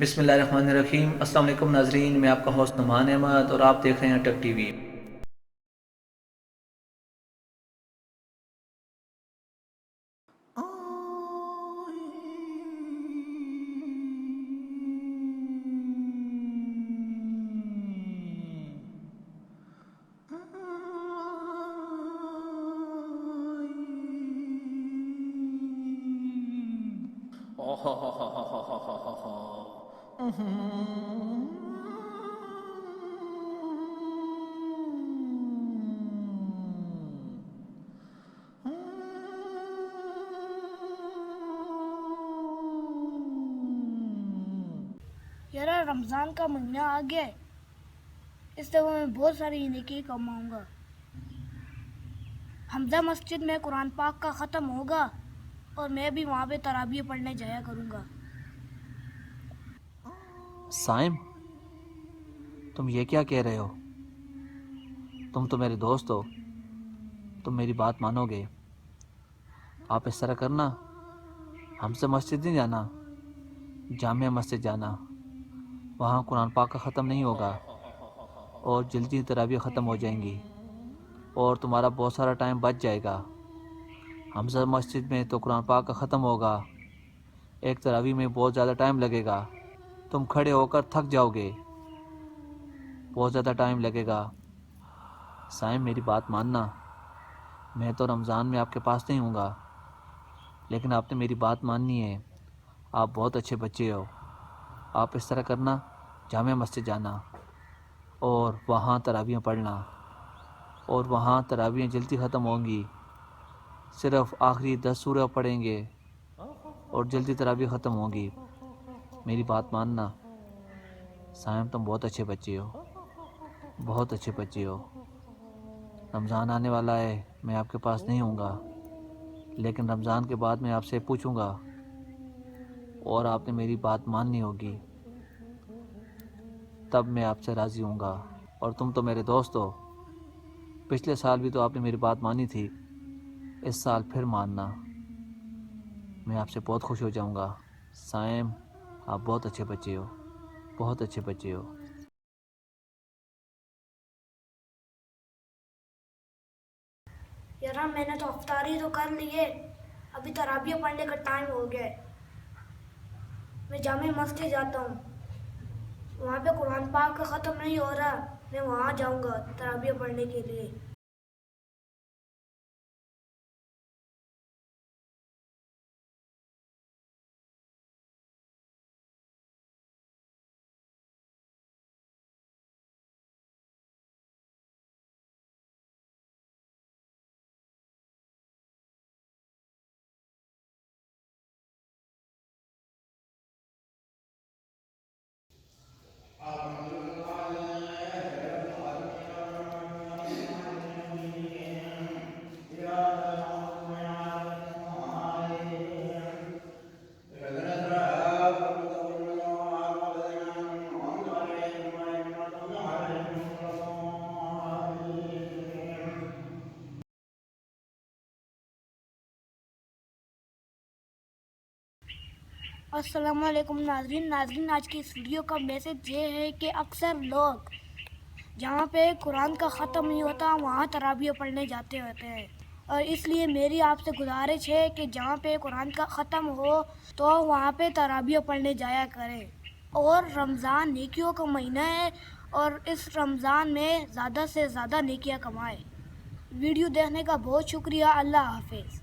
بسم اللہ الرحمن الرحیم۔ السلام علیکم ناظرین، میں آپ کا ہوسٹ نعمان احمد اور آپ دیکھ رہے ہیں ٹک ٹی وی۔ یار رمضان کا مہینہ آ گیا ہے، اس دفعہ میں بہت ساری نیکی کماؤں گا۔ حمزہ مسجد میں قرآن پاک کا ختم ہوگا اور میں بھی وہاں پہ تراویح پڑھنے جایا کروں گا۔ سائم، تم یہ کیا کہہ رہے ہو؟ تم تو میرے دوست ہو، تم میری بات مانو گے؟ آپ اس طرح کرنا، ہم سے مسجد نہیں جانا، جامعہ مسجد جانا، وہاں قرآن پاک کا ختم نہیں ہوگا اور جلدی تراویح ختم ہو جائیں گی اور تمہارا بہت سارا ٹائم بچ جائے گا۔ حمزہ مسجد میں تو قرآن پاک کا ختم ہوگا، ایک تراویح میں بہت زیادہ ٹائم لگے گا، تم کھڑے ہو کر تھک جاؤ گے، بہت زیادہ ٹائم لگے گا۔ سائم میری بات ماننا، میں تو رمضان میں آپ کے پاس نہیں ہوں گا، لیکن آپ نے میری بات ماننی ہے۔ آپ بہت اچھے بچے ہو، آپ اس طرح کرنا، جامعہ مسجد جانا اور وہاں تراویح پڑھنا، اور وہاں تراویح جلدی ختم ہوں گی، صرف آخری 10 سورہ پڑھیں گے اور جلدی تراویح ختم ہوگی۔ میری بات ماننا سائم، تم بہت اچھے بچے ہو، بہت اچھے بچے ہو۔ رمضان آنے والا ہے، میں آپ کے پاس نہیں ہوں گا، لیکن رمضان کے بعد میں آپ سے پوچھوں گا اور آپ نے میری بات ماننی ہوگی، تب میں آپ سے راضی ہوں گا۔ اور تم تو میرے دوست ہو، پچھلے سال بھی تو آپ نے میری بات مانی تھی، اس سال پھر ماننا، میں آپ سے بہت خوش ہو جاؤں گا۔ سائم، آپ بہت اچھے بچے ہو، بہت اچھے بچے ہو۔ یار میں نے تو افطاری تو کر لی ہے، ابھی تراویح پڑھنے کا ٹائم ہو گیا ہے۔ میں جامع مسجد جاتا ہوں، وہاں پہ قرآن پاک کا ختم نہیں ہو رہا، میں وہاں جاؤں گا تراویح پڑھنے کے لیے۔ السلام علیکم ناظرین، آج کی اس ویڈیو کا میسج یہ ہے کہ اکثر لوگ جہاں پہ قرآن کا ختم نہیں ہوتا وہاں تراویح پڑھنے جاتے ہوتے ہیں، اور اس لیے میری آپ سے گزارش ہے کہ جہاں پہ قرآن کا ختم ہو تو وہاں پہ تراویح پڑھنے جایا کریں۔ اور رمضان نیکیوں کا مہینہ ہے، اور اس رمضان میں زیادہ سے زیادہ نیکیاں کمائیں۔ ویڈیو دیکھنے کا بہت شکریہ، اللہ حافظ۔